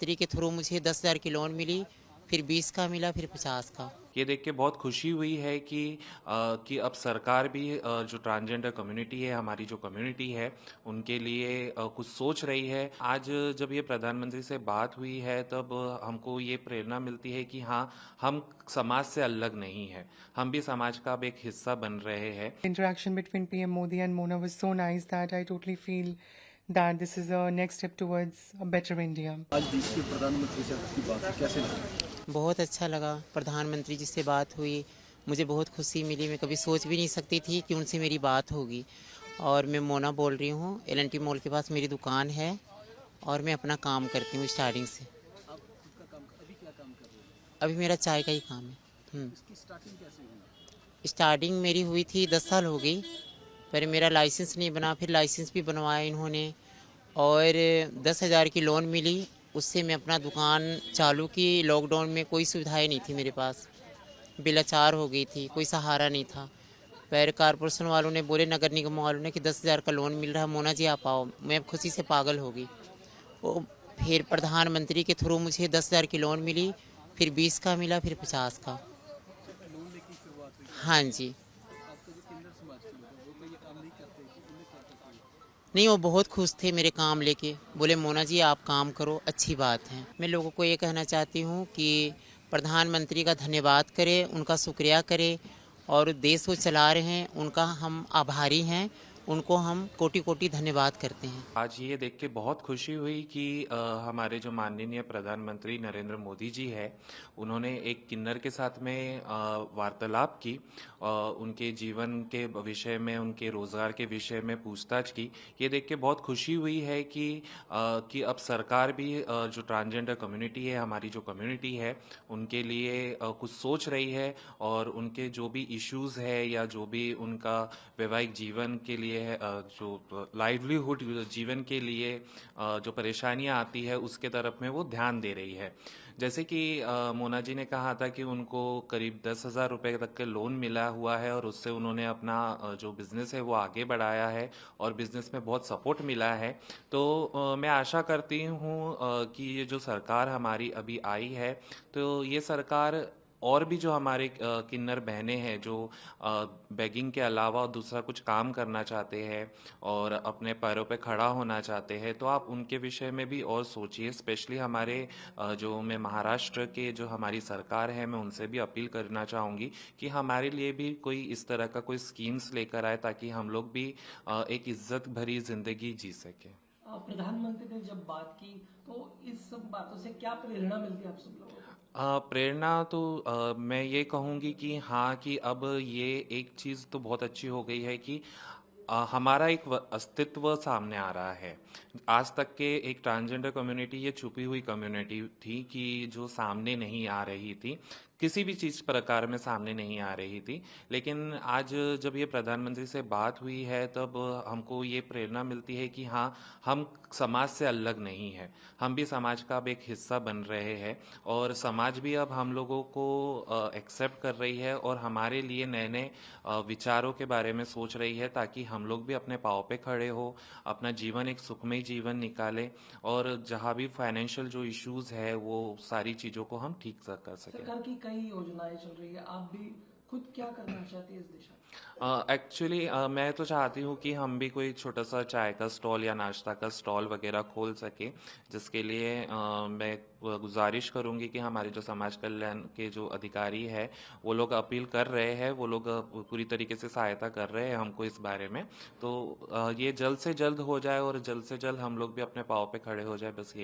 प्रधानमंत्री के थ्रू मुझे 10,000 की लोन मिली, फिर 20 का मिला, फिर 50 का। ये देख के बहुत खुशी हुई है कि अब सरकार भी जो ट्रांसजेंडर कम्युनिटी है, हमारी जो कम्युनिटी है, उनके लिए कुछ सोच रही है। आज जब ये प्रधानमंत्री से बात हुई है, तब हमको ये प्रेरणा मिलती है कि हाँ, हम समाज से अलग नहीं हैं। हम भी समाज का अब एक हिस्सा बन रहे हैं। Interaction between PM Modi and Mona was so nice that I totally feel that this is a next step towards a better India. आज देश के प्रधानमंत्री से आपकी बात हुई, कैसे लगा? बहुत अच्छा लगा, प्रधानमंत्री जी से बात हुई, मुझे बहुत खुशी मिली। मैं कभी सोच भी नहीं सकती थी कि उनसे मेरी बात होगी। और मैं मोना बोल रही हूँ, एल&टी मॉल के पास मेरी दुकान है और मैं अपना काम करती हूँ स्टार्टिंग से। आप खुद का काम अभी क्या काम कर रहे हो? अभी मेरा चाय का ही काम है। इसकी स्टार्टिंग कैसे हुई? स्टार्टिंग मेरी हुई थी 10 साल हो गई, पर मेरा लाइसेंस नहीं बना, फिर लाइसेंस भी बनवाया इन्होंने और 10,000 की लोन मिली। उससे मैं अपना दुकान चालू की। लॉकडाउन में कोई सुविधाएं नहीं थी मेरे पास, बेलाचार हो गई थी, कोई सहारा नहीं था। पर कारपोरेशन वालों ने बोले, नगर निगम वालों ने कि 10,000 का लोन मिल रहा है, मोना जी आप आओ। मैं खुशी से पागल हो गई। वो फिर प्रधानमंत्री के थ्रू मुझे 10,000 की लोन मिली, फिर 20 का मिला, फिर 50 का। लोन लेके शुरुआत हुई। हाँ जी। आपका जो किन्नर समाज के लोग हैं, वो तो ये काम नहीं करते कि इन्हें क्या करते हैं? नहीं, वो बहुत खुश थे मेरे काम लेके। बोले मोना जी आप काम करो, अच्छी बात है। मैं लोगों को ये कहना चाहती हूँ कि प्रधानमंत्री का धन्यवाद करें, उनका शुक्रिया करें और देश को चला रहे हैं, उनका हम आभारी हैं। उनको हम कोटि कोटि धन्यवाद करते हैं। आज ये देख के बहुत खुशी हुई कि हमारे जो माननीय प्रधानमंत्री नरेंद्र मोदी जी है, उन्होंने एक किन्नर के साथ में वार्तालाप की, उनके जीवन के विषय में, उनके रोजगार के विषय में पूछताछ की। ये देख के बहुत खुशी हुई है कि अब सरकार भी जो ट्रांसजेंडर कम्युनिटी है, हमारी जो कम्युनिटी है, उनके लिए कुछ सोच रही है और उनके जो भी इश्यूज है या जो भी उनका वैवाहिक जीवन के लिए है, जो लाइवलीहुड जीवन के लिए जो परेशानियां आती है, उसके तरफ में वो ध्यान दे रही है। जैसे कि मोना जी ने कहा था कि उनको करीब 10,000 रुपए तक के लोन मिला हुआ है और उससे उन्होंने अपना जो बिजनेस है वो आगे बढ़ाया है और बिजनेस में बहुत सपोर्ट मिला है। तो मैं आशा करती हूँ कि ये जो सरकार हमारी अभी आई है, तो ये सरकार और भी जो हमारे किन्नर बहनें हैं जो बेगिंग के अलावा दूसरा कुछ काम करना चाहते हैं और अपने पैरों पे खड़ा होना चाहते हैं, तो आप उनके विषय में भी और सोचिए। स्पेशली हमारे जो मैं महाराष्ट्र के जो हमारी सरकार है, मैं उनसे भी अपील करना चाहूँगी कि हमारे लिए भी कोई इस तरह का कोई स्कीम्स लेकर आए ताकि हम लोग भी एक इज्जत भरी जिंदगी जी सकें। प्रधानमंत्री ने जब बात की तो इस सब बातों से क्या प्रेरणा मिलती है आप सब लोगों को? प्रेरणा तो मैं ये कहूँगी कि हाँ, कि अब ये एक चीज़ तो बहुत अच्छी हो गई है कि हमारा एक अस्तित्व सामने आ रहा है। आज तक के एक ट्रांसजेंडर कम्युनिटी ये छुपी हुई कम्युनिटी थी कि जो सामने नहीं आ रही थी, किसी भी चीज़ प्रकार में सामने नहीं आ रही थी। लेकिन आज जब ये प्रधानमंत्री से बात हुई है, तब हमको ये प्रेरणा मिलती है कि हाँ, हम समाज से अलग नहीं हैं। हम भी समाज का अब एक हिस्सा बन रहे हैं और समाज भी अब हम लोगों को एक्सेप्ट कर रही है और हमारे लिए नए नए विचारों के बारे में सोच रही है ताकि हम लोग भी अपने पाँव पे खड़े हो, अपना जीवन एक सुखमय जीवन निकालें और जहाँ भी फाइनेंशियल जो इश्यूज है वो सारी चीज़ों को हम ठीक से कर सकें। सरकार की कई योजनाएं चल रही है, आप भी खुद क्या करना चाहती है इस दिशा में? एक्चुअली मैं तो चाहती हूँ कि हम भी कोई छोटा सा चाय का स्टॉल या नाश्ता का स्टॉल वगैरह खोल सके, जिसके लिए मैं गुजारिश करूँगी कि हमारे जो समाज कल्याण के जो अधिकारी है, वो लोग अपील कर रहे हैं, वो लोग पूरी तरीके से सहायता कर रहे हैं हमको इस बारे में। तो ये जल्द से जल्द हो जाए और जल्द से जल्द हम लोग भी अपने पाँव पे खड़े हो जाए, बस यही